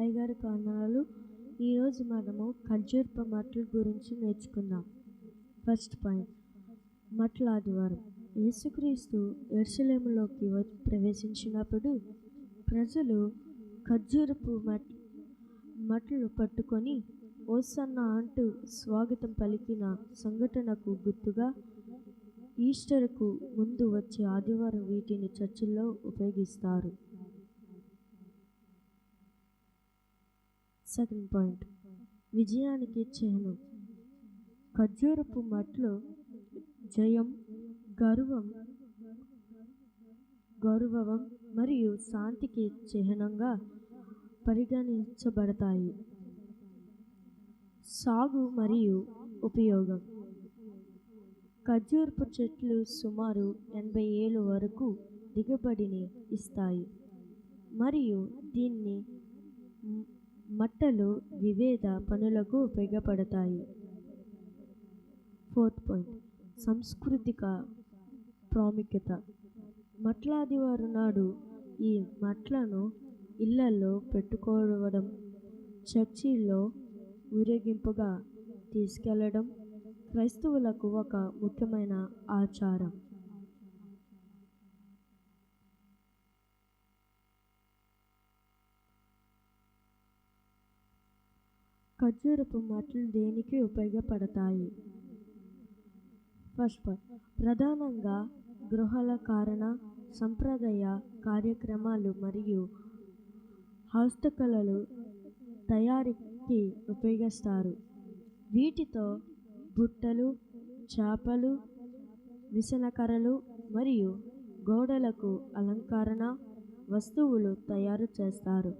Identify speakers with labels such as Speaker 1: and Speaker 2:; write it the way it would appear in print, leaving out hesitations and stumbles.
Speaker 1: అయ్యగారి వందనాలు. ఈరోజు మనము ఖర్జూరపు మట్టల గురించి నేర్చుకుందాం. ఫస్ట్ పాయింట్, మట్టల ఆదివారం. యేసుక్రీస్తు యెరూషలేములోకి ప్రవేశించినప్పుడు ప్రజలు ఖర్జూరపు మట్టలు పట్టుకొని హోసన్నా అంటూ స్వాగతం పలికిన సంఘటనకు గుర్తుగా ఈస్టర్కు ముందు వచ్చే ఆదివారం వీటిని చర్చిల్లో ఉపయోగిస్తారు. సెకండ్ పాయింట్, విజయానికి చిహ్నం. ఖర్జూరపు మట్టలు జయం, గౌరవం మరియు శాంతికి చిహ్నంగా పరిగణించబడతాయి. సాగు మరియు ఉపయోగం. ఖర్జూరపు చెట్లు సుమారు 80 ఏళ్ళ వరకు దిగుబడిని ఇస్తాయి మరియు దీన్ని మట్టలు వివిధ పనులకు ఉపయోగపడతాయి. ఫోర్త్ పాయింట్, సాంస్కృతిక ప్రాముఖ్యత. మట్టల ఆదివారం నాడు ఈ మట్టలను ఇళ్లలో పెట్టుకోవడం, చర్చిల్లో ఊరేగింపుగా తీసుకెళ్లడం క్రైస్తవులకు ఒక ముఖ్యమైన ఆచారం. ఖర్జూరపు మట్టలు దేనికి ఉపయోగపడతాయి? ఫస్ట్ పాయింట్, ప్రధానంగా గృహాలంకరణ, సంప్రదాయ కార్యక్రమాలు మరియు హస్తకళలు తయారీకి ఉపయోగిస్తారు. వీటితో బుట్టలు, చేపలు, విసనకర్రలు మరియు గోడలకు అలంకరణ వస్తువులు తయారు చేస్తారు.